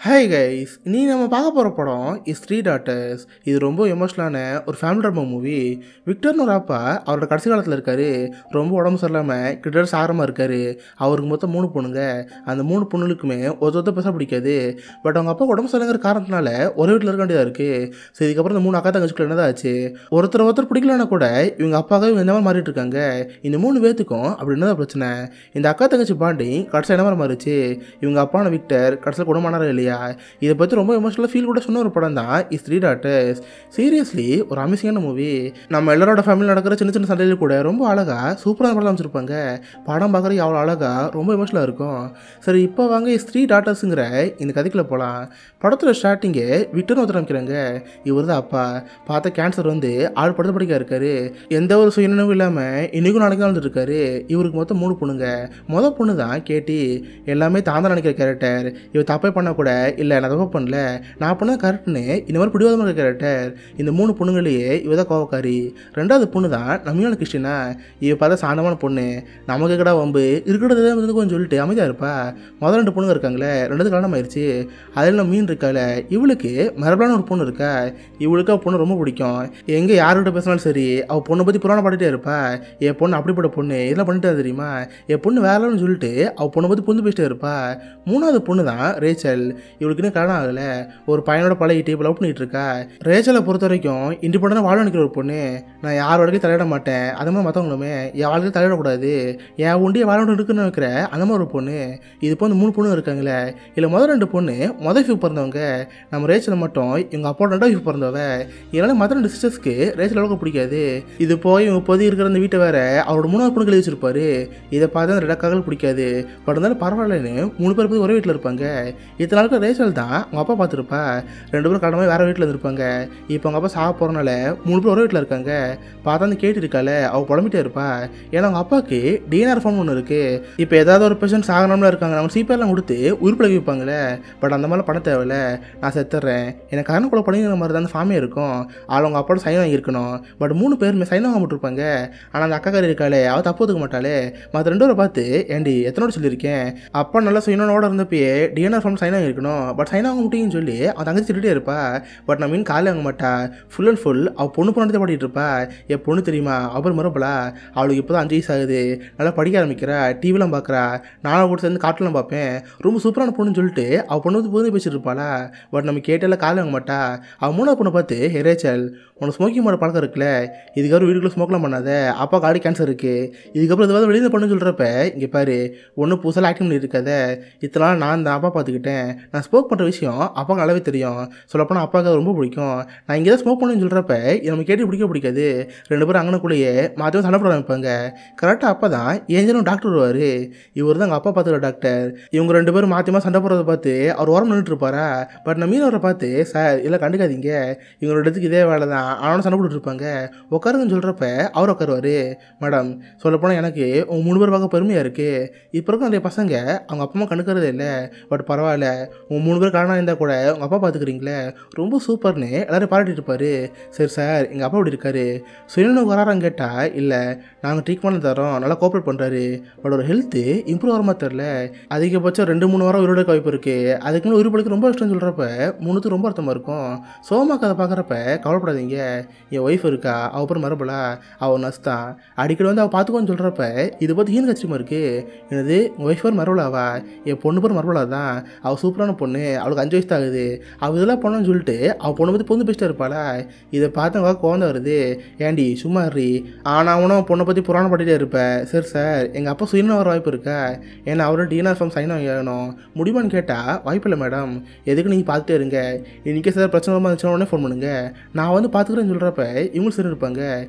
Hi guys, நீ நம்ம பார்க்க போகிற படம் இஸ் த்ரீ டாட்டர்ஸ். இது ரொம்ப எமோஷனலான ஒரு ஃபேமிலி ட்ராமா மூவி. விக்டர்னு ஒரு அப்பா அவரோட கடைசி காலத்தில் இருக்காரு. ரொம்ப உடம்பு சரியில்லாமல் கிட்டத்தட்ட சாரமாக இருக்காரு. அவருக்கு மொத்தம் 3 பொண்ணுங்க. அந்த 3 பொண்ணுகளுக்குமே ஒருத்தர் பேச பிடிக்காது. பட் அவங்க அப்பா உடம்பு சரியில்லைங்கிற காரணத்தினால ஒரே வீட்டில் இருக்க வேண்டியதாக இருக்குது. ஸோ இதுக்கப்புறம் இந்த 3 அக்கா தங்கச்சிக்குள்ள என்னதான் ஆச்சு? ஒருத்தர் பிடிக்கலன்னா கூட இவங்க அப்பாவே இந்த மாதிரி மாறிட்டு இருக்காங்க. இந்த 3 பேத்துக்கும் அப்படி என்னதான் பிரச்சனை? இந்த அக்கா தங்கச்சி பாண்டிங் கடைசியில் என்ன மாதிரி மாறிச்சு? இவங்க அப்பான விக்டர் கடைசியில் குணமானாரா இல்லையா? இதை பற்றி ரொம்ப எமோஷனலாக ஃபீல் கூட சொன்ன ஒரு படம் தான் இஸ் த்ரீ டாட்டர்ஸ். சீரியஸ்லி ஒரு அமேசிங்கான மூவி. நம்ம எல்லாரோட ஃபேமிலி நடக்கிற சின்ன சின்ன சண்டையில் கூட ரொம்ப அழகாக சூப்பரான படம் அமைச்சிருப்பாங்க. படம் பார்க்குறது அவ்வளோ அழகாக ரொம்ப எமோஷனலாக இருக்கும். சரி, இப்போ வாங்க இஸ் த்ரீ டாட்டர்ஸுங்கிற இந்த கதைக்குள்ளே போகலாம். படத்தில் ஸ்டார்டிங்கே விக்டர்னு ஒருத்தர் அமைக்கிறாங்க. இவர் தான் அப்பா. பார்த்த கேன்சர் வந்து ஆள் படுத்த படிக்க இருக்காரு. எந்த ஒரு சுயநினைவும் இல்லாமல் இன்றைக்கும் நாளைக்கு தான் இருக்காரு. இவருக்கு மொத்தம் 3 பொண்ணுங்க. மொதல் பொண்ணு தான் கேட்டி. எல்லாமே தான் தான் நினைக்கிற கேரக்டர். இவர் தப்பே பண்ணால் கூட இல்லை நான் தப்பு பண்ணல, நான் பண்ணதான் கரெக்டுன்னு இந்த மாதிரி பிடிவாதமாக இருக்க கேரக்டர். இந்த 3 பொண்ணுங்களையே இவ தான் கோவக்காரி. 2வது பொண்ணு தான் நம்மியான கிறிஸ்டினா. இவ பார்த்தா சாந்தமான பொண்ணு. நமக்கு கடா வம்பு இருக்கிறது கொஞ்சம் சொல்லிட்டு அமைதியாக இருப்பா. முதல் 2 பொண்ணுங்க இருக்காங்களே, 2 கல்யாணம் ஆயிடுச்சு. அதில் நம்ம மீன் இருக்கால, இவளுக்கு மரபலான ஒரு பொண்ணு இருக்கா. இவளுக்கு அவள் பொண்ணு ரொம்ப பிடிக்கும். எங்கே யார்கிட்ட பேசினாலும் சரி அவள் பொண்ணை பற்றி புராணம் பாடிட்டே இருப்பா. என் பொண்ணு அப்படிப்பட்ட பொண்ணு, இதெல்லாம் பண்ணிட்டா தெரியுமா, என் பொண்ணு வேலைன்னு சொல்லிட்டு அவள் பொண்ணை பற்றி புரிந்து பேசிட்டே இருப்பா. 3வது பொண்ணு தான் ரேச்சல். இவளுக்கு இன்னும் கல்யாணம் ஆகலை. ஒரு பையனோட பழகிட்டு இப்போ லவ் பண்ணிட்டு இருக்கா. ரேச்சலை பொறுத்த வரைக்கும் இண்டிபெண்டனாக வாழ நினைக்கிற ஒரு பொண்ணு. நான் யார் வரைக்கும் தலையிட மாட்டேன், அது மாதிரி மற்றவங்களுமே என் வாழ்க்கையில் தலையிடக்கூடாது, என் உண்டியை வாழ இருக்குன்னு நினைக்கிற அந்த மாதிரி ஒரு பொண்ணு. இது இப்போ இந்த 3 பொண்ணு இருக்காங்களே, இல்லை முதல் 2 பொண்ணு முதல் ஃபியூ பிறந்தவங்க. நம்ம ரேச்சலை மட்டும் இவங்க அப்போட 2வது ஃபியூ பிறந்தவ. இதனால மற்ற 2 சிஸ்டர்ஸ்க்கு ரேச்சல் அளவுக்கு பிடிக்காது. இது போய் இவங்க பொதி இருக்கிற அந்த வீட்டை வேற அவரோட 3வது பொண்ணு எழுதி வச்சிருப்பாரு. இதை பார்த்து அந்த 2 அக்காக்கள் பிடிக்காது. பட் இருந்தாலும் பரவாயில்லன்னு 3 பேர் போய் ஒரே வீட்டில் இருப்பாங்க. இத்தனை நாளுக்கு ரேச்சல் தான் அவங்க அப்பா பார்த்துருப்பா. 2 பேரும் கடமை வேறு வீட்டில் இருந்திருப்பாங்க. இப்போ அவங்க அப்பா சாக போகிறனால 3 பேர் ஒரே வீட்டில் இருக்காங்க. பார்த்தா அந்த கேட்டு இருக்கால, அவள் புலம்பிட்டே இருப்பா. ஏன்னா அவங்க அப்பாவுக்கு டிஎன்ஆர் ஃபார்ம் ஒன்று இருக்குது. இப்போ ஏதாவது ஒரு பேஷண்ட் சாகணும்னு இருக்காங்க, நம்ம சிபிஆர்லாம் கொடுத்து உயிர் பிழைக்க வைப்பாங்களே. பட் அந்த மாதிரிலாம் பண்ண தேவையில்ல, நான் செத்துறேன், எனக்கு கரண கூட படிங்கிற மாதிரி தான் அந்த ஃபார்மே இருக்கும். அவள் அவங்க அப்பாவோட சைன் வாங்கியிருக்கணும். பட் 3 பேருமே சைன் வாங்க விட்டுருப்பாங்க. ஆனால் அந்த அக்காக்காரி இருக்காளே, அவள் தப்பு ஒத்துக்க மாட்டாளே. மற்ற 2 பேரை பார்த்து ஏண்டி எத்தனோட சொல்லியிருக்கேன், அப்பா நல்லா சுயனோட இருந்தப்பயே டிஎன்ஆர் ஃபார்ம் சைன் வாங்கியிருக்கணும், பட் சைன் வாங்க முடியும்னு சொல்லி அவன் தங்கச்சி திட்டே இருப்பா. பட் நான் மீன் காலையில் வாங்க மாட்டா. ஃபுல் அண்ட் ஃபுல் அவள் பொண்ணு பொண்ணு பாடிட்டு இருப்பா. என் பொண்ணு தெரியுமா, அப்புறம் மறுபலா அவளுக்கு இப்போ தான் 5 வயசு ஆகுது, நல்லா படிக்க ஆரம்பிக்கிறா, டிவிலாம் பார்க்குறா, நானும் கூட சேர்ந்து காட்டெலாம் பார்ப்பேன், ரொம்ப சூப்பரான பொண்ணுன்னு சொல்லிட்டு அவள் பொண்ணு வந்து புரிந்து பேசிட்டு இருப்பாளா. பட் நம்ம கேட்டால காலையில் வாங்க மாட்டா. அவள் 3வது பொண்ணை பார்த்து ரேச்சல், உனக்கு ஸ்மோக்கிங் பண்ண பழக்கம் இருக்குல்ல, இதுக்கப்புறம் வீட்டுக்குள்ளே ஸ்மோக்லாம் பண்ணாத, அப்பா காடி கேன்சர் இருக்குது, இதுக்கப்புறம் இதுவாக வெளியில் பண்ணு சொல்கிறப்ப இங்கே பாரு, ஒன்றும் புதுசாக ஆக்டிவ் பண்ணி இருக்காத, இத்தனை நாள் நான் தான் அப்பா பார்த்துக்கிட்டேன், நான் ஸ்மோக் பண்ணுற விஷயம் அப்பாவுக்கு நல்லாவே தெரியும், சொல்லப்போனால் அப்பாவுக்கு ரொம்ப பிடிக்கும், நான் இங்கே தான் ஸ்மோக் பண்ணுன்னு சொல்கிறப்ப நம்ம கேட்டு பிடிக்காது. 2 பேரும் அங்கனக்குள்ளேயே மாற்றி சண்டை போட ஆரம்பிப்பாங்க. கரெக்டாக அப்போ தான் ஏஞ்சலும் டாக்டர் வருவார். இவர் தான் எங்கள் அப்பா பார்த்துக்கிற டாக்டர். இவங்க 2 பேரும் மாற்றி சண்டை போடுறத பார்த்து அவர் ஓரம் நின்றுட்டு இருப்பாரா. பட் நம்ம மீனவரை பார்த்து, சார் இல்லை கண்டுக்காதீங்க, இவங்களோட இடத்துக்கு இதே வேலை தான், ஆனால் சண்டை போட்டுருப்பாங்க, உட்காருங்கன்னு சொல்கிறப்ப அவர் உட்காருவார். மேடம் சொல்லப்போனால் எனக்கு உங்கள் 3 பேர் பார்க்க பெருமையாக இருக்குது. இப்போ இருக்க நிறைய பசங்க அவங்க அப்பா அம்மா கண்டுக்கிறதே இல்லை. பட் பரவாயில்ல, உங்கள் 3 பேர் காரணம் இருந்தால் கூட உங்கள் அப்பா பார்த்துக்கிறீங்களே, ரொம்ப சூப்பர்னு எல்லோரும் பாராட்டிட்டு இருப்பார். சரி சார், எங்கள் அப்பா இப்படி இருக்காரு, சுயனுக்கு வராறான்னு கேட்டால் இல்லை, நாங்கள் ட்ரீட்மெண்ட் தரோம், நல்லா கோஆப்ரேட் பண்ணுறாரு, பட் ஒரு ஹெல்த்து இம்ப்ரூவ் ஆகிற மாதிரி தெரில, அதிகபட்சம் 2-3 வாரம் உயிரோட வாய்ப்பு இருக்குது, அதுக்கு மேலே உயிர் பழிக்க ரொம்ப இஷ்டம்னு சொல்கிறப்ப 3த்துக்கு ரொம்ப அர்த்தமாக இருக்கும். சோமாக்கு அதை பார்க்குறப்ப கவலைப்படாதீங்க, என் ஒய்ஃப் இருக்கா, அவள் அப்புறம் மரபலா, அவள் நர்ஸ் தான், அடிக்கடி வந்து அவள் பார்த்துக்கோன்னு சொல்கிறப்ப இது பார்த்து ஈன் கச்சியமாக இருக்குது. எனது உங்கள் ஒய்ஃப் பேர் மரபலாவா, என் பொண்ணு பேர் மரபலா தான், அவள் சூப்பரான பொண்ணு, அவளுக்கு 5 வயசு தான் ஆகுது, அவள் இதெல்லாம் பண்ணணும்னு சொல்லிட்டு அவள் பொண்ணை பற்றி பொண்ணு பேசிட்டே இருப்பாளா. இதை பார்த்து அவங்க குழந்தை வருது, ஏண்டி சும்மா இருறி, ஆனால் அவனும் பொண்ணை பற்றி புராணம் பாட்டிகிட்டே இருப்பேன். சரி சார், எங்கள் அப்பா சுயன வர வாய்ப்பு இருக்கா, ஏன்னா அவரும் டிஎன்ஆர் ஃபார்ம் சைன் வாங்கணும் முடியுமான்னு கேட்டால் வாய்ப்பு இல்லை மேடம், எதுக்கு நீங்கள் பார்த்துட்டே இருங்க, இன்றைக்கே சார் பிரச்சனை இருந்துச்சுன்னா உடனே ஃபோன் பண்ணுங்க, நான் வந்து பார்த்துக்கிறேன்னு சொல்கிறப்ப இவங்களும் சரி இருப்பாங்க.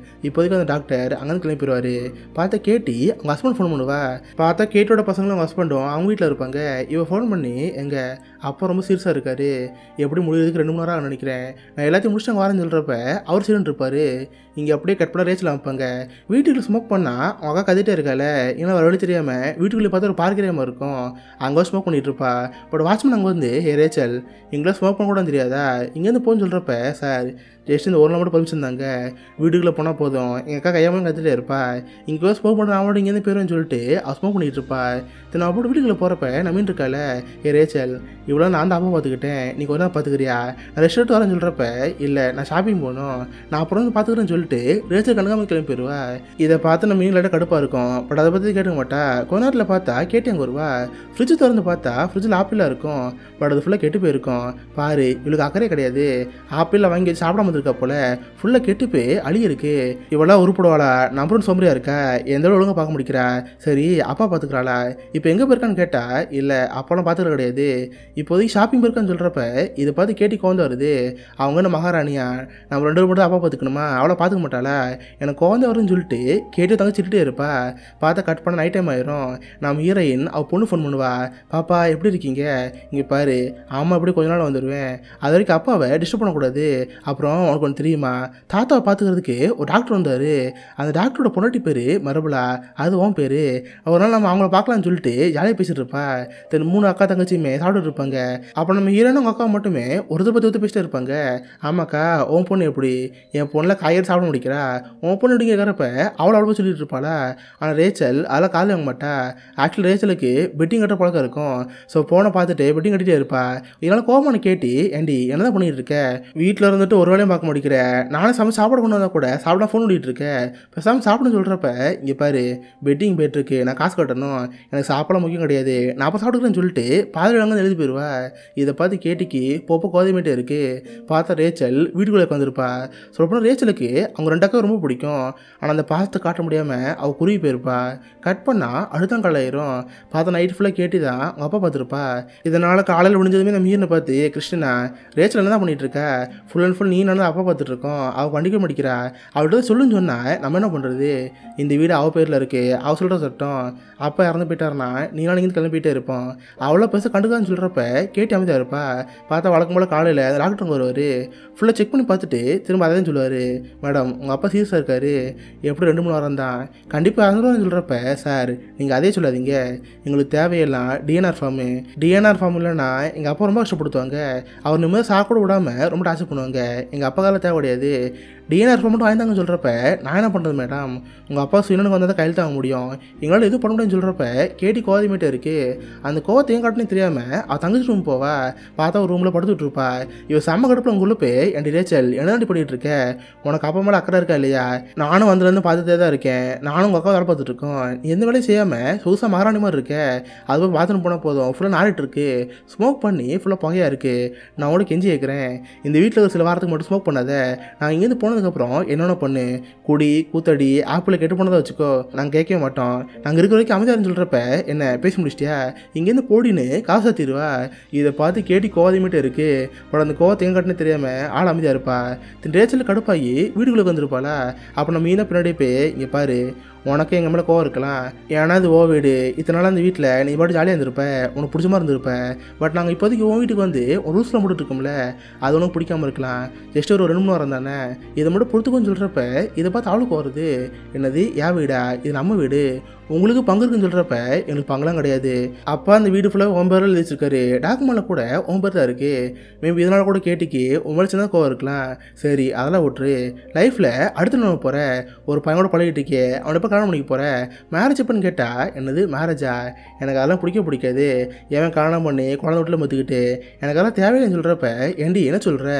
இப்போதைக்கு அந்த டாக்டர் அங்கேருந்து கிளம்பிடுவார். பார்த்தா கேட்டி அவங்க ஹஸ்பண்ட் ஃபோன் பண்ணுவா. பார்த்தா கேட்டோட பசங்களும் அவங்க ஹஸ்பண்டும் அவங்க வீட்டில் இருப்பாங்க. இவன் ஃபோன் பண்ணி எங்கள் அப்பா ரொம்ப சீரியஸாக இருக்காரு, எப்படி முடியுறதுக்கு 2-3 நேரம் ஆகும் நினைக்கிறேன், நான் எல்லாத்தையும் முடிச்சுட்டு அங்கே வரேன்னு சொல்கிறப்ப அவர் சரின்னு இருப்பார். இங்கே அப்படியே கட் பண்ண ரேச்சில் அமைப்பாங்க. வீட்டுக்குள்ளே ஸ்மோக் பண்ணால் அவங்க அக்கா கத்திட்டே இருக்கால, ஏன்னா வழி தெரியாமல் வீட்டுக்குள்ளே பார்த்தா ஒரு பார்க் ஏரியாமல் இருக்கும், அங்கே ஸ்மோக் பண்ணிகிட்டு இருப்பா. பட் வாட்ச்மேன் அங்கே வந்து, ரேச்சல் இங்கெல்லாம் ஸ்மோக் பண்ண கூட தெரியாதா, இங்கேருந்து போன்னு சொல்கிறப்ப, சார் ஜஸ்ட் இந்த ஒரு நாள் மட்டும் பர்மிஷன் தாங்க, வீட்டுக்குள்ளே போனால் போதும், எங்கள் அக்கா கையாமல் கற்றுட்டே இருப்பா, இங்கே ஸ்மோக் பண்ணுற அவனோட இங்கேருந்து போயிடுவேன்னு சொல்லிட்டு அவள் ஸ்மோக் பண்ணிகிட்டு இருப்பா. நான் அப்படி வீட்டுக்குள்ளே போகிறப்ப நம்பின்னு இருக்கால, ரேச்சல் இவ்வளோ நான் தான் அப்பா பார்த்துக்கிட்டேன், நீ கொஞ்ச நேரம் பார்த்துக்கிறியா, நான் ரெஸ்டாரண்ட் வரேன்னு சொல்கிறப்ப இல்லை நான் ஷாப்பிங் போகணும், நான் அப்புறம் வந்து பார்த்துக்கிறேன்னு சொல்லிட்டு ரேச்சல் கணக்காமல் கிளம்பி போயிடுவா. இதை பார்த்து நம்ம மீன் லைட்டாக கடுப்பாக இருக்கும், பட் அதை பற்றி கேட்க மாட்டா. கொஞ்ச நேரத்தில் பார்த்தா கேட்டு அங்கே வருவா. ஃப்ரிட்ஜ் திறந்து பார்த்தா ஃப்ரிட்ஜில் ஆப்பிளாக இருக்கும், பட் அது ஃபுல்லாக கெட்டு போயிருக்கும். பாரு இவளுக்கு அக்கறை கிடையாது, ஆப்பிளில் வாங்கி சாப்பிடாம இருந்திருக்கா போல, ஃபுல்லாக கெட்டு போய் அழி இருக்கு. இவெல்லாம் உருப்படுவாளா, நம்பரும் சோம்பரியா இருக்கா, எந்த ஒழுங்காக பார்க்க முடிக்கிறா, சரி அப்பா பார்த்துக்கிறாளா, இப்போ எங்கே போயிருக்கான்னு கேட்டா இல்லை அப்போலாம் பார்த்துக்கிற கிடையாது, இப்போதைக்கு ஷாப்பிங் போயிருக்கான்னு சொல்கிறப்ப இதை பார்த்து கேட்டி கோவந்து வருது. அவங்க என்ன மகாராணியா, நம்ம 2 பேரும் மட்டும் அப்பா பார்த்துக்கணுமா, அவளை பார்த்துக்க மாட்டாளா, எனக்கு கோவந்து வருதுன்னு சொல்லிட்டு கேட்டு தங்க சிரிட்டே இருப்பா. பார்த்தா கட் பண்ண நைட் டைம் ஆயிரும். நம்ம ஹீரோயின் அவள் பொண்ணு ஃபோன் பண்ணுவா, பாப்பா எப்படி இருக்கீங்க, இங்கே பாரு ஆமாம் எப்படி கொஞ்ச நாள் வந்துடுவேன், அது வரைக்கும் அப்பாவை டிஸ்டர்ப் பண்ணக்கூடாது, அப்புறம் உனக்கு ஒன்று தெரியுமா, தாத்தாவை பார்த்துக்கிறதுக்கு ஒரு டாக்டர் வந்தார், அந்த டாக்டரோட பொண்டாட்டி பேர் மரபுலா, அது உன் பேர், ஒரு நாள் நம்ம அவங்கள பார்க்கலான்னு சொல்லிட்டு ஜாலியாக பேசிட்டு இருப்பா. தென் 3 அக்கா தங்கச்சியுமே சாப்பிட்டு இருப்பாங்க. அப்போ நம்ம ஹீரோனும் உங்கள் அக்கா மட்டுமே ஒருத்தர் பற்றி ஒருத்தர் பேசிட்டு இருப்பாங்க. ஆமாக்கா உன் பொண்ணு எப்படி, என் பொண்ணில் காய்கறி சாப்பிட முடிக்கிறா, உன் பொண்ணு எப்படி கேட்குறப்ப அவளை அவ்வளோ சொல்லிட்டு இருப்பாளா. ஆனால் ரேச்சல் அதெல்லாம் காலையில் வாங்க மாட்டா. ஆக்சுவலி ரேச்சலுக்கு பெட்டிங் கட்டுற பழக்கம் இருக்கும். ஸோ போனை பார்த்துட்டு பெட்டிங் கட்டிகிட்டே இருப்பா. இதனால் கோபமான கேட்டி ஏண்டி என்ன தான் பண்ணிகிட்டு இருக்க, வீட்டில் இருந்துட்டு ஒரு வேலையும் பார்க்க முடிக்கிற, நானே சமைச்சு சாப்பிட கொண்டு வந்தால் கூட சாப்பிட ஃபோன் பண்ணிகிட்டு இருக்கேன், பேசாமல் சாப்பிடுன்னு சொல்கிறப்ப இங்கே பாரு பெட்டிங் போயிட்டுருக்கு, நான் காசு கட்டணும், எனக்கு சாப்பிட முக்கியம் கிடையாது, நான் அப்போ சாப்பிட்டுக்கிறேன்னு சொல்லிட்டு பாதியில் அங்கே எழுதி போயிடுவா. இதை பார்த்து கேட்டிக்கு போப்போ கோதைமேட்டே இருக்குது. பார்த்தா ரேச்சல் வீட்டுக்குள்ளே உட்காந்துருப்பா. சொல்லப்போனால் ரேச்சலுக்கு அவங்க 2 அக்கா ரொம்ப பிடிக்கும். ஆனால் அந்த பாசத்தை காட்ட முடியாமல் அவள் குருவி போயிருப்பா. கட் பண்ணால் அடுத்தான் காலையிரும். பார்த்தா நைட்டு ஃபுல்லாக கேட்டி தான் அவங்க அப்பா பார்த்துருப்பா. இதனால் காலையில் முடிஞ்சதுமே நம்ம மீனை பார்த்து கிறிஸ்டினா ரேச்சல் என்ன தான் பண்ணிகிட்டு இருக்கா, ஃபுல் அண்ட் ஃபுல் நீ நான் அப்பா பார்த்துட்ருக்கோம், அவள் கண்டிக்க மாட்டிக்கிறா, அவள்கிட்ட சொல்லுன்னு சொன்னால் நம்ம என்ன பண்ணுறது, இந்த வீடு அவள் பேரில் இருக்குது, அவள் சொல்கிற சட்டம், அப்பா இறந்து போயிட்டாருன்னா நீங்களும் இங்கேருந்து கிளம்பிட்டே இருப்போம், அவ்வளோ பெருசாக கண்டுக்கான்னு சொல்கிறப்ப கேட்டி அமைதியாக இருப்பா. பார்த்தா வழக்கம் போல் காலையில் டாக்டருங்க வருவார். ஃபுல்லாக செக் பண்ணி பார்த்துட்டு திரும்ப அதையும் சொல்லுவார், மேடம் உங்கள் அப்பா சீரியஸாக இருக்கார், எப்படி 2-3 வாரம் தான் கண்டிப்பாக இறந்துருவான்னு சொல்கிறப்ப, சார் நீங்கள் அதே சொல்லாதீங்க, எங்களுக்கு தேவையெல்லாம் டிஎன்ஆர் ஃபார்ம் இல்லைன்னா எங்கள் அப்பா ரொம்ப கஷ்டப்படுத்துவாங்க, அவர் நிம்மதியாக சாப்பிட விடாமல் ரொம்ப டார்ச்சர் பண்ணுவாங்க, எங்கள் அப்பா காலம் தேவை கிடையாது, டிஎன்ஆர் ஃபார்ம் மட்டும் வாங்கிட்டாங்கன்னு சொல்கிறப்ப நான் என்ன பண்ணுறது மேடம், உங்கள் அப்பா சுயனுக்கு வந்தால் தான் கையில் தாங்க முடியும், எங்களால் எதுவும் பண்ண முடியும்னு சொல்கிறப்ப கேட்டி கோவதிமேட்டே இருக்குது. அந்த கோவத்தை ஏன் காட்டுன்னு தெரியாமல் அவள் தங்கச்சி ரூம் போவா. பார்த்தா ஒரு ரூமில் படுத்துட்டு இருப்பா. இவள் செம்ம கடுப்பில் உங்கள் உள்ள போய் என் ரேச்சல் என்னதாண்டி பண்ணிகிட்டு இருக்க, உனக்கு அப்பா மேலே அக்கறை இருக்கா இல்லையா, நானும் வந்துலேருந்து பார்த்துட்டே தான் இருக்கேன், நானும் உங்கள் அக்கா வேலை பார்த்துட்டு இருக்கோம், நீ எந்த வேலையும் செய்யாமல் சொகுசாக மகாராணி மாதிரி இருக்க, அதுவும் பாத்ரூம் போனால் போதும் ஃபுல்லாக நாடிட்டு இருக்கு, ஸ்மோக் பண்ணி ஃபுல்லாக புகையாக இருக்குது, நான் உனக்கு கெஞ்சி கேட்குறேன் இந்த வீட்டில் ஒரு சில வாரத்துக்கு மட்டும் ஸ்மோக் பண்ணாத, நான் இங்கேருந்து போனதுக்கப்புறம் என்னென்ன பண்ணு, குடி கூத்தடி ஆப்பிள் கெட்டு போனதை வச்சுக்கோ, நாங்கள் கேட்கவே மாட்டோம், நாங்கள் இருக்கிற வரைக்கும் அமைதியாருன்னு சொல்கிறப்ப என்ன பேசி முடிச்சிட்டியா, இங்கேருந்து போடின்னு காசு தருவா. இதை பார்த்து கேட்டி கோவதிமேட்டே இருக்குது. பட் அந்த கோவத்தை எங்கே கட்டுன்னு தெரியாமல் ஆள் அமைதியாக இருப்பா. ரேச்சல் கடுப்பாகி வீட்டுக்குள்ளே வந்துருப்பாளா. அப்போ நம்ம மீனை பின்னாடி போய் இங்கே பாரு உனக்கு எங்கள் மேலே கோவம் இருக்கலாம், ஏன்னா இது ஓ வீடு, இத்தனை நாள் அந்த வீட்டில் நீ பாட்டு ஜாலியாக இருந்திருப்ப, உனக்கு பிடிச்ச மாதிரி இருந்திருப்ப, பட் நாங்கள் இப்போதைக்கு உன் வீட்டுக்கு வந்து ஒரு ரூல்ஸில் போட்டுட்டு இருக்கோம்ல, அது உனக்கு பிடிக்காமல் இருக்கலாம், ஜஸ்ட் ஒரு 2-3 வாரம் தானே, இதை மட்டும் பொறுத்துக்கோன்னு சொல்கிறப்ப இதை பார்த்து அவளுக்கு வருது, என்னது என் வீடா, இது நம்ம வீடு, உங்களுக்கு பங்கு இருக்குன்னு சொல்கிறப்ப எங்களுக்கு பங்கெல்லாம் கிடையாது, அப்பா அந்த வீடு ஃபுல்லாக 9 பேரில் எழுதிச்சிருக்காரு, டாக்குமெண்ட்டில் கூட 9 பேர் தான் இருக்குது, மேபி இதனால் கூட கேட்டிக்கு உங்களை சின்ன கோவம் இருக்கலாம், சரி அதெல்லாம் விட்டுரு, லைஃப்பில் அடுத்து நம்ம போகிற ஒரு பையனோட பழகிட்டுக்கே அவனை இப்போ கல்யாணம் பண்ணிக்க போகிற, மேரேஜ் எப்போன்னு கேட்டால் என்னது மேரேஜா, எனக்கு அதெல்லாம் பிடிக்காது, எவன் கல்யாணம் பண்ணி குழந்தை வீட்டில் மற்றுக்கிட்டு எனக்கு அதெல்லாம் தேவையில்லைன்னு சொல்கிறப்ப ஏண்டி என்ன சொல்கிற,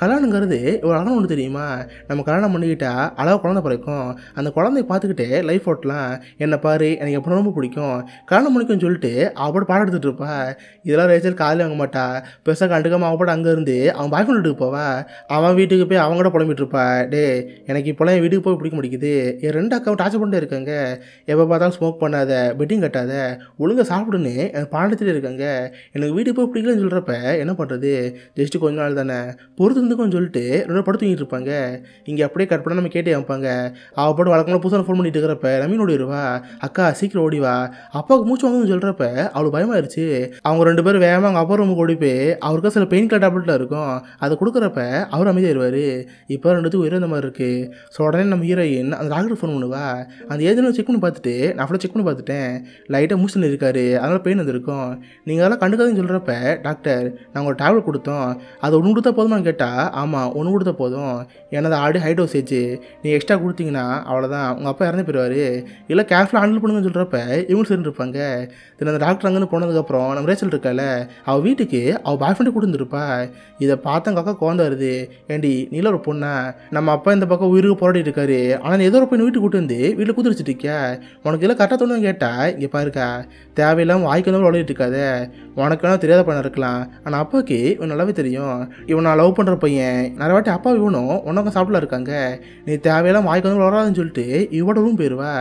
கல்யாணங்கிறது இவ்வளோ அழகான ஒன்று தெரியுமா, நம்ம கல்யாணம் பண்ணிக்கிட்டா அழகாக குழந்தை பிறக்கும், அந்த குழந்தைய பார்த்துக்கிட்டே லைஃப் ஓட்டலாம், என்னை பாரு எனக்கு எப்போ ரொம்ப பிடிக்கும், கல்யாணம் பண்ணிக்கும்னு சொல்லிட்டு அவள் பாடம் எடுத்துகிட்டு இருப்பா. இதெல்லாம் ரேச்சல் காலையில் வாங்க மாட்டா, பெருசாக கண்டுக்காமல் அவள் அங்கே இருந்து அவன் பாய் ஃப்ரெண்ட் வீட்டுக்கு போவா, அவன் வீட்டுக்கு போய் அவங்க கூட புலம்பிட்டு இருப்பா, டே எனக்கு இப்போலாம் என் வீட்டுக்கு போய் பிடிக்க முடிக்குது, என் 2 அக்காவும் டார்ச்சர் பண்ணிட்டே இருக்காங்க, எப்போ பார்த்தாலும் ஸ்மோக் பண்ணாத, பெட்டிங் கட்டாத, ஒழுங்காக சாப்பிடுன்னு எனக்கு பாடத்திலே இருக்காங்க, எனக்கு வீட்டுக்கு போய் பிடிக்கலன்னு சொல்கிறப்ப என்ன பண்ணுறது, ஜஸ்ட்டு கொஞ்ச நாள் தானே பொறுத்து இருந்துக்கும்னு சொல்லிட்டு 2 படுத்து தூங்கிட்டு இருப்பாங்க. இங்கே அப்படியே கட் பண்ணால் நம்ம கேட்டே வைப்பாங்க, அவள் போட்டு வழக்கமாக புதுசாக ஃபோன் பண்ணிட்டு இருக்கிறப்ப ரமீன் ஓடிடுவா, அக்கா சீக்கிரம் ஓடி வா, அப்பாவுக்கு மூச்சு வாங்குன்னு சொல்கிறப்ப அவளுக்கு பயமாயிருச்சு. அவங்க 2 பேரும் வேகமாக அவங்க அப்பா ரூமுக்கு ஓடி போய் அவருக்கு சில பெயின் கில்லர் டேப்லெட்டில் இருக்கும், அதை கொடுக்குறப்ப அவர் அமைதியாயிருவார். இப்போ 2த்துக்கும் உயிர் இந்த மாதிரி இருக்குது. ஸோ உடனே நம்ம ஹீரோயின் அந்த டாக்டர் ஃபோன் பண்ணுவா. அந்த ஏஜென்ட் செக் பண்ணி பார்த்துட்டு நான் ஃபுல்லாக செக் பண்ணி பார்த்துட்டேன், லைட்டாக மூச்சு இருக்காரு, அதனால் பெயின் வந்திருக்கும், நீங்கள் அதெல்லாம் கண்டுக்காதுன்னு சொல்கிறப்ப டாக்டர் நாங்கள் ஒரு டேப்லெட் கொடுத்தோம், அது ஒன்று கொடுத்தா போதுமான்னு கேட்டால் ஆமாம் ஒன்று கொடுத்தா போதும், எனது ஆல்ரெடி ஹை டோசேஜ், நீங்கள் எக்ஸ்ட்ரா கொடுத்தீங்கன்னா அவ்வளோதான் உங்கள் அப்பா இறந்து போயிடுவார், இல்லை கேர்ஃபுல்லாக ஹேண்டில் பண்ணுங்கன்னு சொல்கிறப்ப இவங்க சேர்ந்துருப்பாங்க. தென் அந்த டாக்டர் அங்கேருந்து போனதுக்கப்புறம் நம்ம ரேச்சல் இருக்கால அவள் வீட்டுக்கு அவள் பாய் ஃப்ரெண்டு கொடுத்துருப்பா. இதை பார்த்தா அக்கா குழந்தை வருது, ஏண்டி நீல ஒரு பொண்ணா, நம்ம அப்பா இந்த பக்கம் உயிருக்கு போராடிட்டு இருக்காரு, ஆனால் நீ ஏதோ ஒரு பொண்ணு வீட்டுக்கு கூட்டு வந்து வீட்டில் கூத்து வச்சுட்டு இருக்கியா, உனக்கு எல்லாம் கரெக்டாக தோணுன்னு கேட்டால் இங்கே பாருக்கா தேவையில்லாமல் வாய்க்கு வந்து விளையாடிட்டு இருக்காத, உனக்கு வேணால் தெரியாத பையன் இருக்கலாம், ஆனால் அப்பாவுக்கு இவன் நல்லாவே தெரியும், இவன் நான் லவ் பண்ணுற பையன், நிறைய வாட்டி அப்பா இவனும் உனக்கும் சாப்பிடலாம் இருக்காங்க, நீ தேவையெல்லாம் வாய்க்கு வந்து விளையாடாதுன்னு சொல்லிட்டு இவட ரூம் போயிடுவா.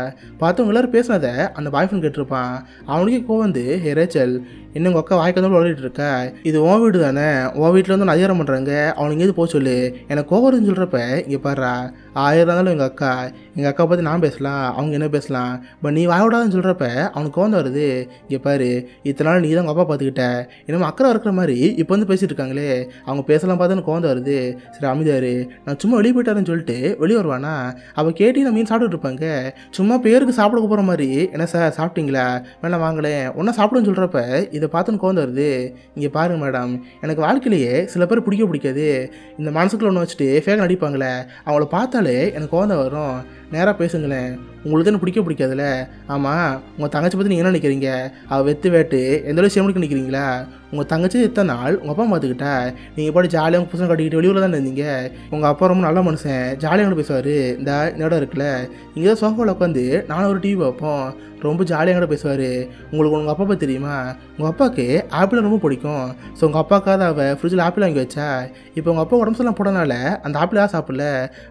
பார்த்தவங்க எல்லாரும் பேசினதை அந்த பாய் ஃப்ரெண்ட் கேட்டிருப்பான். அவனுக்கே கோவம் வந்து ஹே ரேச்சல் இன்னும் உங்கள் அக்கா வாய்க்கு வந்து விளையாடிட்டு இருக்கா, இது உன் வீடு தானே, உன் வீட்டில் வந்து நான் அதிகாரம் பண்ணுறாங்க, அவனுக்கு எது போக சொல்லு, எனக்கு கோவம் வருதுன்னு சொல்கிறப்ப இங்கே பாடுறா 1000 இருந்தாலும் எங்கள் அக்கா பற்றி நான் பேசலாம், அவங்க என்ன பேசலாம், பட் நீ வாயோடாதுன்னு சொல்கிறப்ப அவனுக்கு கோவம் வருது. இங்கே பாரு இத்தனை நாள் நீ தான் உங்கள் அப்பா பார்த்துக்கிட்ட, இன்னும் அக்கறை இருக்கிற மாதிரி இப்போ வந்து பேசிகிட்டு இருக்காங்களே, அவங்க பேசலாம் பார்த்து எனக்கு கோவம் வருது, சரி அமைதியாரு, நான் சும்மா வெளியே போயிட்டாருன்னு சொல்லிட்டு வெளியே வருவானா, அவள் கேட்டி நான் மீன் சாப்பிட்டுட்டு இருப்பாங்க, சும்மா பேருக்கு சாப்பிட போகிற மாதிரி, என்ன சார் சாப்பிட்டீங்களா வேணாம் வாங்களேன் ஒன்றா சாப்பிடுன்னு சொல்கிறப்ப இதை பார்த்துன்னு கோவம் வருது. இங்கே பாருங்க மேடம், எனக்கு வாழ்க்கையிலேயே சில பேர் பிடிக்காது, இந்த மனசுக்குள்ள ஒன்று வச்சுட்டு ஃபேக் நடிப்பாங்களே அவங்கள பார்த்தாலே எனக்கு கோவம் வரும், நேராக பேசுங்களேன், உங்களுக்கு தான் பிடிக்காதுல்ல, ஆமாம் உங்கள் தங்கச்சி பற்றி நீங்கள் என்ன நினைக்கிறீங்க, அவள் வெத்து வேட்டு எந்த அளவு சேமிக்க நினைக்கிறீங்களா, உங்கள் தங்கச்சி இத்தனை நாள் உங்கள் அப்பா பார்த்துக்கிட்டா, நீங்கள் பாட்டு ஜாலியாக உங்கள் புதுசாக கட்டிக்கிட்டு வெளியூரில் தான் இருந்தீங்க, உங்கள் அப்பா ரொம்ப நல்ல மனுஷன் ஜாலியாக பேசுவார், இந்த இடம் இருக்குல்ல இங்கே தான் சோஃபாவில் உட்காந்து நானும் ஒரு டிவி பார்ப்போம், ரொம்ப ஜாலியாக பேசுவார், உங்களுக்கு உங்கள் அப்பா பற்றி தெரியுமா, உங்கள் அப்பாவுக்கு ஆப்பிள் ரொம்ப பிடிக்கும், ஸோ உங்கள் அப்பாக்காக அவள் ஃப்ரிட்ஜில் ஆப்பிள் வாங்கி வச்சா, இப்போ உங்கள் அப்பா உடம்பு எல்லாம் போடனால அந்த ஆப்பிள் யார் சாப்பிடல,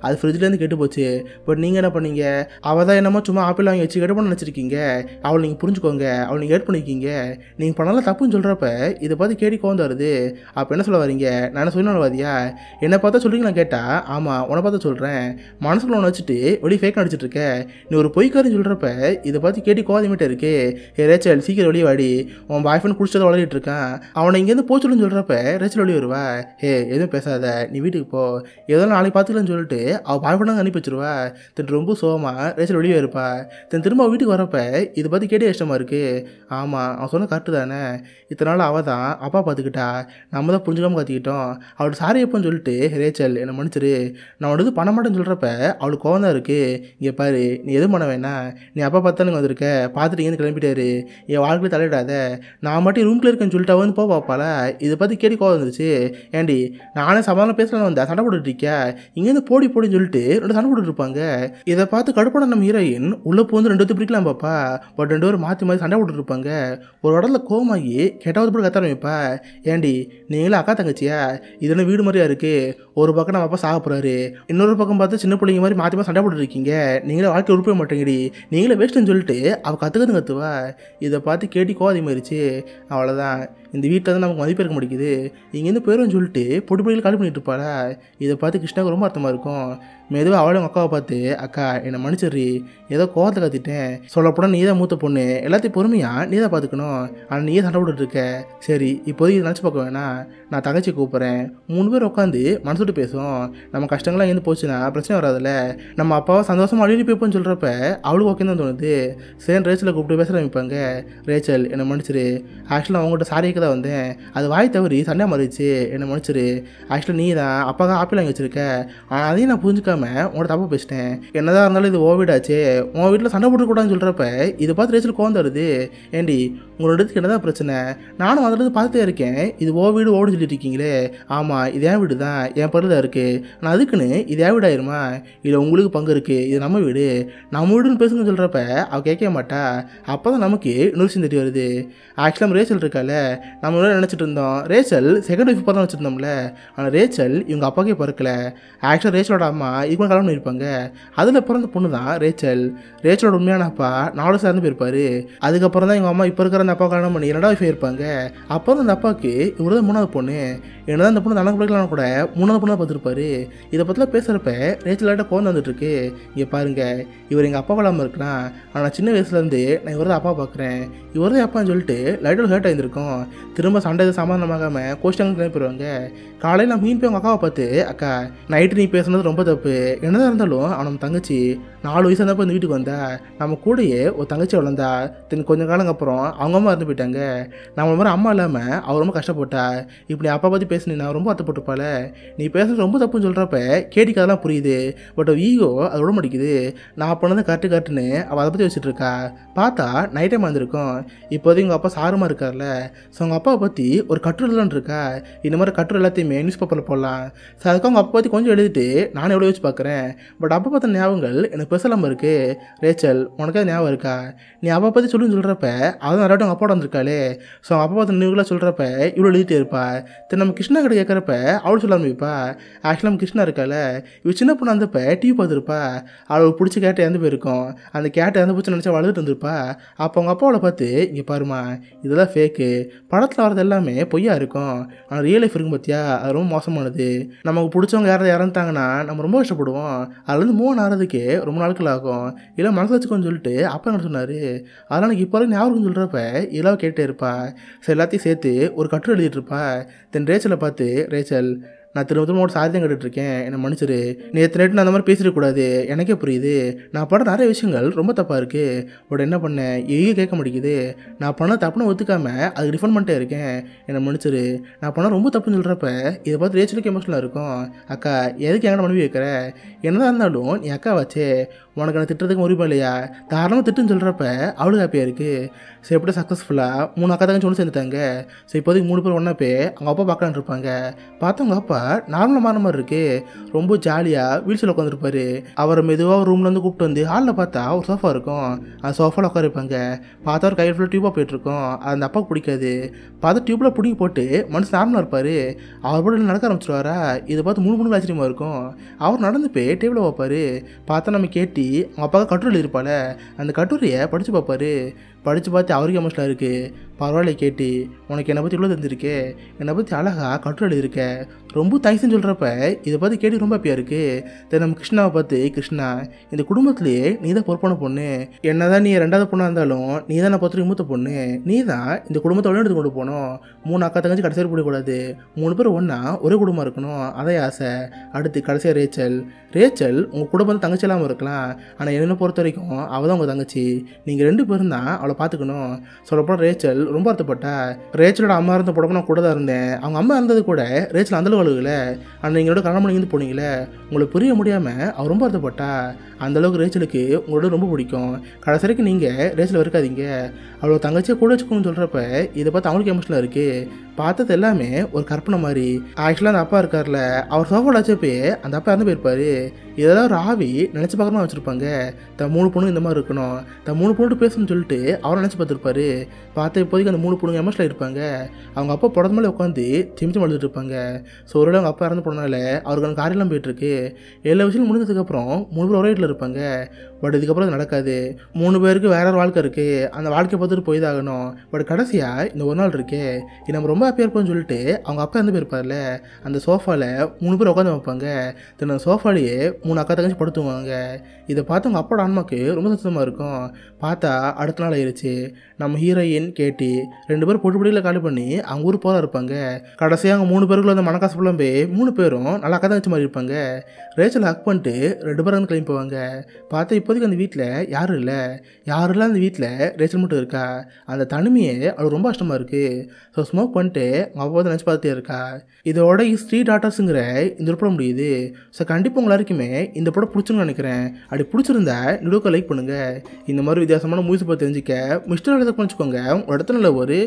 அது ஃப்ரிட்ஜ்லேருந்து கெட்டு போச்சு, பட் நீங்கள் என்ன பண்ணீங்க, அவள் தான் என்னமோ சும்மா ஆப்பிள் வாங்கி வச்சு கெட்டு பண்ண நினச்சிருக்கீங்க, அவளை நீங்கள் புரிஞ்சுக்கோங்க, அவளை நீங்கள் ஹேட் பண்ணியிருக்கீங்க, நீங்கள் பண்ணலாம் தப்புன்னு சொல்கிறப்ப இதை பார்த்து கேடி கோவம் வருது. அப்போ என்ன சொல்ல வரீங்க, நான் என்ன சுயநலவாதியா, என்னை பார்த்தா சொல்கிறீங்களா கேட்டால் ஆமாம் உன்னை பார்த்தா சொல்கிறேன், மனசுக்குள்ள ஒன்று வச்சுட்டு வெளியே ஃபேக் நடிச்சிட்டு இருக்க, நீ ஒரு பொய்க்காரன்னு சொல்கிறப்ப இதை பார்த்து கேடி கோவமிட்டே இருக்கு. ஏ ரேச்சல் சீக்கிரம் வெளியே வாடி, உன் பாய் ஃப்ரெண்ட் குடிச்சதை வளரிட்டு இருக்கான், அவனை இங்கேருந்து போச்சுன்னு சொல்கிறப்ப ரேச்சல் வெளியே வருவா. எதுவும் பேசாத நீ வீட்டுக்கு போ, ஏதோ நாளைக்கு பார்த்துக்கலான்னு சொல்லிட்டு அவள் பாய் ஃப்ரெண்டாக அனுப்பி வச்சிருவா. ரொம்ப சோகமாக ரேச்சல் வெளியே இருப்பா. திரும்ப வீட்டுக்கு வரப்ப இதை பற்றி கேட்டே இஷ்டமாக இருக்குது. ஆமாம் அவன் சொன்ன கரெக்டு தானே, இத்தனை நாள் அவள் தான் அப்பா பார்த்துக்கிட்டா, நம்ம தான் புரிஞ்சுக்காமல் கற்றுக்கிட்டோம், அவளுக்கு சாரி எப்போன்னு சொல்லிட்டு ரேச்சல் என்னை மன்னிச்சிரு, நான் அவனுக்கு பண்ண மாட்டேன்னு சொல்கிறப்ப அவளுக்கு கோவம் தான் இருக்குது. இங்கே பாரு நீ எதுவும் பண்ண வேணாம், நீ அப்பா பார்த்தானுங்க வந்திருக்க, பார்த்துட்டு இங்கேருந்து கிளம்பிட்டாரு, என் வாழ்க்கையில் தலையிடாத, நான் மட்டும் ரூம்ல இருக்கேன்னு சொல்லிட்டு அவன் வந்து பார்ப்பாள. இதை பற்றி கேட்டி கோவம் வந்துருச்சு. ஏண்டி நானே சமாதானம் பேசலாம் வந்தேன், சண்டை போட்டுட்டு இருக்கியா, இங்கேருந்து போடின்னு சொல்லிட்டு 2 சண்டை போட்டுட்டு இருப்பாங்க. இதை பார்த்து கடுப்பான நம்ம ஹீரோயின் உள்ளே போந்து 2 பேர் பிடிக்கலாம் பாப்பா, பட் 2 பேரும் மாற்றி சண்டை போட்டுட்டு இருப்பாங்க. ஒரு இடத்துல கோவமாகி கெட்டாவது போட்டு கத்த ஆரம்பிப்பா. ஏண்டி நீங்களும் அக்கா தங்கச்சியா, இது என்ன வீடு மாதிரியா இருக்குது, ஒரு பக்கம் நம்ம அப்பா சாக போகிறாரு, இன்னொரு பக்கம் பார்த்து சின்ன பிள்ளைங்க மாதிரி மாற்றி சண்டை போட்டுட்டு இருக்கீங்க, நீங்களே வாழ்க்கை உருப்ப மாட்டேங்கடி, நீங்களே வேஸ்ட்டுன்னு சொல்லிட்டு அவள் கற்றுவா. இதை பார்த்து கேட்டி கோவமாயிருச்சு. அவ்வளோதான், இந்த வீட்டில் தான் நமக்கு மதிப்பு இருக்க முடியுது, இங்கேருந்து போயிடும்னு சொல்லிட்டு பொடிப்படியில் காலி பண்ணிட்டு இருப்பாளா. இதை பார்த்து கிருஷ்ணாவுக்கு ரொம்ப அர்த்தமாக இருக்கும். மெதுவாக அவளும் அக்காவை பார்த்து அக்கா என்னை மன்னிச்சிடுறி, ஏதோ கோவத்தை கத்திட்டேன், சொல்லப்போனால் நீ தான் மூத்த பொண்ணு, எல்லாத்தையும் பொறுமையாக நீ தான் பார்த்துக்கணும், ஆனால் நீயே சண்டை போட்டுட்டு இருக்க, சரி இப்போதைக்கு இதை நினச்சி பார்க்க வேணாம், நான் தங்கச்சி கூப்பிட்றேன், 3 பேர் உட்காந்து மனசு விட்டு பேசுவோம், நம்ம கஷ்டங்கள்லாம் எங்கேருந்து போச்சுன்னா பிரச்சனை வராதுல்ல, நம்ம அப்பாவை சந்தோஷமாக அழுகி போய்ப்போன்னு சொல்கிறப்ப அவளுக்கு ஓகே தான் தோணுது. சேன் ரேச்சலை கூப்பிட்டு பேச ஆரம்பிப்பாங்க. ரேச்சல் என்னை மன்னிச்சிரு, ஆக்சுவலாக அவங்ககிட்ட சாரிக்கு தான் வந்தேன், அது வாய் தவறி சண்டை மாறிடுச்சு, என்னை மன்னிச்சிரு, ஆக்சுவலாக நீ தான் அப்பாவுக்கு ஆப்பிள் வாங்கி வச்சிருக்க, ஆனால் அதையும் நான் புரிஞ்சுக்காம உங்களோட தப்பு பேசிட்டேன், என்னதான் இருந்தாலும் இது ஓ வீடாச்சே, உன் வீட்டில் சண்டை போட்டுக்கூடாதுன்னு சொல்கிறப்ப இதை பார்த்து ரேச்சல் கோவம் வருது. ஏண்டி உங்களோட இடத்துக்கு என்னதான் பிரச்சனை, நானும் அதில் பார்த்துட்டே இருக்கேன், இது ஓ வீடு ஓடுன்னு சொல்லிட்டு இருக்கீங்களே, ஆமாம் இது என் வீடு தான், என் பருள் தான் இருக்குது, ஆனால் அதுக்குன்னு இது என் வீடு ஆயிருமா, இல்லை உங்களுக்கு பங்கு இருக்குது, இது நம்ம வீடு, நம்ம வீடுன்னு பேசுங்கன்னு சொல்கிறப்ப அவள் கேட்க மாட்டா. அப்போ தான் நமக்கு இன்னொரு விஷயம் தெரிய வருது. ஆக்சுவலாக ரேச்சல் இருக்கால, நம்ம என்ன நினச்சிட்டு இருந்தோம், ரேச்சல் செகண்ட் ஒய்ஃப் தான் வச்சுருந்தோம்ல. ஆனால் ரேச்சல் இவங்க அப்பாக்கே பிறக்கல. ஆக்சுவலாக ரேச்சலோட அம்மா இதுக்கு கல்யாணம் பண்ணியிருப்பாங்க. அதில் பிறந்த பொண்ணு தான் ரேச்சல். ரேச்சலோட உண்மையான அப்பா 4 சேர்ந்து போயிருப்பார். அதுக்கப்புறம் தான் எங்கள் அம்மா இப்போ இருக்கிற அந்த அப்பா கல்யாணம் பண்ணி 2வது ஒய்ஃப் இருப்பாங்க. அப்போ தான் அந்த அப்பாவுக்கு இவர் தான் 3வது பொண்ணு. என்னதான் அந்த பொண்ணு தனக்கு பிடிக்கலாம் கூட 3வது பொண்ணாக பார்த்துருப்பாரு. இதை பற்றிலாம் பேசுகிறப்ப ரேச்சலாட்ட கோவம் வந்துட்டுருக்கு. இங்கே பாருங்கள், இவர் எங்கள் அப்பா இல்லாமல் இருக்கலாம். ஆனால் சின்ன வயசுலேருந்து நான் இவர் தான் அப்பா பார்க்குறேன், இவர் தான் அப்பான்னு சொல்லிட்டு லைட்டாக ஹேர்ட் ஆகியிருக்கோம். திரும்ப சண்டை சமாதானமாகாமல் கோஷ்டாங்க கிளம்பிடுவாங்க. காலையில் நான் மீன் போய் அவங்க அக்காவை பார்த்து, அக்கா நைட்டு நீ பேசுனது ரொம்ப தப்பு, என்னதான் இருந்தாலும் அவன் தங்கச்சி 4 வயசு இருந்தப்போ இந்த வீட்டுக்கு வந்தா, நம்ம கூடயே ஒரு தங்கச்சி வளர்ந்தா. கொஞ்சம் காலங்க அப்புறம் அவங்க அம்மா இறந்து போயிட்டாங்க. நம்மள மாதிரி அம்மா இல்லாமல் அவள் ரொம்ப கஷ்டப்பட்டா. இப்படி அப்பா பற்றி பேசினா ரொம்ப வருத்தப்பட்டுப்பால. நீ பேசுறது ரொம்ப தப்புன்னு சொல்கிறப்ப கேட்டிக்காதெல்லாம் புரியுது. பட் ஈகோ அது விட மாட்டேங்குது. நான் பண்ணதை கரெக்டுன்னு அவள் அதை பற்றி வச்சுட்டு இருக்கா. பார்த்தா நைட் டைம் வந்திருக்கோம். இப்போதைக்கு உங்கள் அப்பா சாரமாக இருக்கார்ல, ஸோ அவங்க அப்பாவை பற்றி ஒரு கட்டுரைலாம் இருக்கா. இந்த மாதிரி கட்டுரை எல்லாத்தையுமே நியூஸ் பேப்பரில் போடலாம். ஸோ அதுக்கு அவங்க அப்பா பற்றி கொஞ்சம் எழுதிட்டு நானும் எவ்வளோ வச்சு பார்க்குறேன். பட் அப்பா பார்த்த ஞாபகங்கள் எனக்கு பேசலாமல் இருக்குது. ரேச்சல், உனக்கு அது ஞாபகம் இருக்கா? நீ அப்பா பற்றி சொல்லுன்னு சொல்கிறப்ப அதுவும் நிறைய அவங்க அப்பாவோட வந்திருக்காளே. ஸோ அவங்க அப்பா பார்த்த நினைவுகளாக சொல்கிறப்ப இவ்வளோ எழுதிட்டே இருப்பா. நம்ம கிருஷ்ணா கிட்ட கேட்குறப்ப அவள் சொல்ல ஆரம்பிப்பா. ஆக்சுவலாக நம்ம கிருஷ்ணா இருக்கால, இவள் சின்ன பொண்ணு வந்தப்ப டிவி பார்த்துருப்பா. அவளுக்கு பிடிச்ச கேட்டை இறந்து போயிருக்கோம். அந்த கேட்டை இறந்து போச்சு நினச்சா வளர்ந்துட்டு இருந்திருப்பா. அப்போ அவங்க அப்பாவோட பார்த்து, இங்கே பாருமா, இதெல்லாம் ஃபேக்கு, படத்தில் வரது எல்லாமே பொய்யா இருக்கும், ஆனால் ரியல் லைஃப் இருக்கும் பார்த்தியா, அது ரொம்ப மோசமானது. நமக்கு பிடிச்சவங்க யாராவது இறந்துட்டாங்கன்னா நம்ம ரொம்ப கஷ்டப்படுவோம். அதுலேருந்து மூவ் ஆகிறதுக்கு ரொம்ப நாட்கள் ஆகும். இல்லை மனசு வச்சுக்கோன்னு சொல்லிட்டு அப்பா என்ன சொன்னார். அதனால் எனக்கு இப்போ வரைக்கும் ஞாபகம் சொல்கிறப்ப இதெல்லாம் கேட்டே இருப்பா. ஸோ எல்லாத்தையும் சேர்த்து ஒரு கட்டுரை எழுதிட்டு இருப்பா. ரேச்சலை பார்த்து, ரேச்சல், நான் திரும்ப ஒரு சாரி தான் கேட்டுட்ருக்கேன், என்னை மன்னிச்சிரு. நீ எத்தனை நான் அந்த மாதிரி பேசிடக்கூடாது, எனக்கே புரியுது. நான் பண்ண நிறைய விஷயங்கள் ரொம்ப தப்பாக இருக்குது. பட் என்ன பண்ணேன், எங்கேயும் கேட்க மாட்டேங்குது. நான் பண்ண தப்புன்னு ஒத்துக்காமல் அதுக்கு டிஃபன் பண்ணிட்டே இருக்கேன், என்னை மன்னிச்சிரு. நான் பண்ண ரொம்ப தப்புன்னு சொல்கிறப்ப இதை பார்த்து ரேச்சலுக்கு எமோஷனலாக இருக்கும். அக்கா, எதுக்கு என்கிட்ட மனைவி வைக்கிற? என்னதான் இருந்தாலும் நீ அக்கா வச்சே, உனக்கு நான் திட்டுறதுக்கு உரிமை இல்லையா? தாராளமாக திட்டுன்னு சொல்கிறப்ப அவளுக்கு ஹாப்பியாக இருக்குது. ஸோ எப்படி சக்ஸஸ்ஃபுல்லாக 3 அக்கா தங்கச்சி ஒன்று சேர்ந்துட்டாங்க. ஸோ இப்போதைக்கு 3 பேர் ஒன்றா போய் அவங்க அப்பா பார்க்கலான்னு இருப்பாங்க. பார்த்தா அவங்க அப்பா நார்மலாக மாற மாதிரி இருக்குது. ரொம்ப ஜாலியாக வீழ்ச்சியில் உட்காந்துருப்பாரு. அவரை மெதுவாக ரூம்லேருந்து கூப்பிட்டு வந்து ஹாலில் பார்த்தா ஒரு சோஃபா இருக்கும். அந்த சோஃபாவில் உட்காருப்பாங்க. பார்த்தா ஒரு கையில் ஃபுல்லாக டியூப்பாக போயிட்டுருக்கோம். அது அந்த அப்பாவுக்கு பிடிக்காது. பார்த்து டியூப்பில் பிடிங்கி போட்டு மனுஷன் நார்மலாக இருப்பார். அவர் கூட நடக்க ஆரம்பிச்சிருவாரா. இதை பார்த்து 3 ஆச்சரியமாக இருக்கும். அவர் நடந்து போய் டேபிளில் வைப்பார். பார்த்தா நம்ம கேட்டி அவங்க அப்பாவுக்கு கட்டுரை இருப்பாள். அந்த கட்டுரையை படித்து பார்ப்பாரு. படித்து பார்த்து அவருக்கு எமோஷனலாக இருக்குது. பரவாயில்ல கேட்டி, உனக்கு என்னை பற்றி இவ்வளோ தெரிஞ்சிருக்கு, என்னை பற்றி அழகாக கட்டுரை எழுதியிருக்க, ரொம்ப தேங்க்ஸ்ன்னு சொல்கிறப்ப இதை பார்த்து கேட்டி ரொம்ப ஹாப்பியாக இருக்குது. நம்ம கிருஷ்ணாவை பார்த்து, கிருஷ்ணா, இந்த குடும்பத்திலேயே நீ தான் பொறுப்பான பொண்ணு. என்ன தான் நீ 2வது பொண்ணாக இருந்தாலும் நீ தான் நான் பொறுத்த மூத்த பொண்ணு. நீ தான் இந்த குடும்பத்தை எடுத்து கொண்டு போகணும். 3 அக்கா தங்கச்சி கடைசியாக போடக்கூடாது. 3 பேர் ஒன்றா ஒரே குடும்பம் இருக்கணும், அதே ஆசை. அடுத்து கடைசியாக ரேச்சல். ரேச்சல் உங்கள் குடும்பம் தங்கச்சி இல்லாமல் இருக்கலாம், ஆனால் என்னை பொறுத்த வரைக்கும் அவள் தான் உங்கள் தங்கச்சி. நீங்கள் 2 பேரும் தான் அவளை பார்த்துக்கணும். சொல்லப்போனால் ரேச்சல் ரொம்ப வருத்தப்பட்டா. ரேச்சலோட அம்மா இருந்த போடப்போ நான் கூட தான் இருந்தேன். அவங்க அம்மா இருந்தது கூட ரேச்சல் அந்தளவு அழுகல. ஆனால் நீங்களோட கல்யாணம் பண்ணி போனீங்களே, உங்களுக்கு புரிய முடியாமல் அவள் ரொம்ப வருத்தப்பட்டா. அந்தளவுக்கு ரேச்சலுக்கு உங்களோட ரொம்ப பிடிக்கும். கடைசி வரைக்கும் நீங்கள் ரேச்சல் வெறுக்காதீங்க, அவ்வளோ தங்கச்சியை கூட வச்சுக்கோன்னு சொல்கிறப்ப இதை பார்த்து அவங்களுக்கு எமோஷனலாக இருக்குது. பார்த்தது எல்லாமே ஒரு கற்பனை மாதிரி. ஆக்சுவலாக அந்த அப்பா இருக்கார்ல, அவர் சோஃபாவில் வச்சப்பே அந்த அப்பா இறந்து போயிருப்பார். இதெல்லாம் ஒரு ஆவி நினச்சி பார்க்கணுமா வச்சுருப்பாங்க. தன் 3 பொண்ணு இந்த மாதிரி இருக்கணும், தன் 3 பொண்ணு பேசணும்னு சொல்லிட்டு அவர் நினச்சி பார்த்துருப்பாரு. பார்த்து இப்போதைக்கு அந்த 3 பொண்ணுங்க எமோஷனலாக இருப்பாங்க. அவங்க அப்பா புடத்து மேலே உட்காந்து சிமிச்சு வளர்த்துட்டு இருப்பாங்க. ஸோ ஒரு அவங்க அப்பா இறந்து போனால அவருக்கு அந்த காரியெல்லாம் போயிட்டுருக்கு. எல்லா விஷயம் முடிஞ்சதுக்கப்புறம் 3 பேர் ஒரே வீட்டில் இருப்பாங்க. பட் இதுக்கப்புறம் அது நடக்காது. 3 பேருக்கு வேற ஒரு வாழ்க்கை இருக்குது. அந்த வாழ்க்கையை பார்த்துட்டு போய் தான் ஆகணும். பட் கடைசியாக இந்த ஒரு நாள் இருக்கே, இது நம்ம ரொம்ப ஹாப்பியாக இருப்போம்னு சொல்லிட்டு அவங்க அப்பா இருந்து போயிருப்பார்ல, அந்த சோஃபாவில் 3 பேர் உட்காந்து வைப்பாங்க. அந்த சோஃபாலேயே 3 அக்கா தங்கச்சி படுத்துவாங்க. இதை பார்த்து அவங்க அப்பாவோட ஆன்மாக்கு ரொம்ப சந்தோஷமாக இருக்கும். பார்த்தா அடுத்த நாள் ஆயிடுச்சு. நம்ம ஹீரோயின் கேட்டி 2 பேரும் பொட்டுப்படியில் காலி பண்ணி அவங்க ஊர் போல இருப்பாங்க. கடைசியாக அவங்க 3 பேருக்குள்ள அந்த மனக்காசு ஃபுல்லாக போய் 3 பேரும் நல்லா அக்கா தங்கச்சி மாதிரி இருப்பாங்க. ரேச்சல் ஹக் பண்ணிட்டு 2 பேரும் வந்து கிளம்பி போவாங்க. பார்த்தா இப்போதைக்கு அந்த வீட்டில் யாரும் இல்லை. யாரும் அந்த வீட்டில் ரேச்சல் மட்டும் இருக்கா. அந்த தனிமையே அவளுக்கு ரொம்ப கஷ்டமாக இருக்குது. ஸோ ஸ்மோக் பண்ணிட்டு அவங்க அப்பா நினச்சி பார்த்துட்டே இருக்கா. இதோட ஸ்ரீ டாட்டர்ஸுங்கிற இந்த ஒரு படம் முடியுது. ஸோ கண்டிப்பாக உங்க எல்லாருக்குமே இந்த படம் பிடிச்சுன்னு நினைக்கிறேன். அப்படி பிடிச்சிருந்தா வீடியோக்கு லைக் பண்ணுங்கள். இந்த மாதிரி வித்தியாசமான மூவிஸ் பற்றி தெரிஞ்சுக்க மிஸ்டர் எழுத பண்ணிச்சுக்கோங்க. உங்கள் இடத்துல ஒரு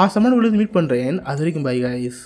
ஆசமான வீடியோ மீட் பண்ணுறேன். அது வரைக்கும் பை கைஸ்.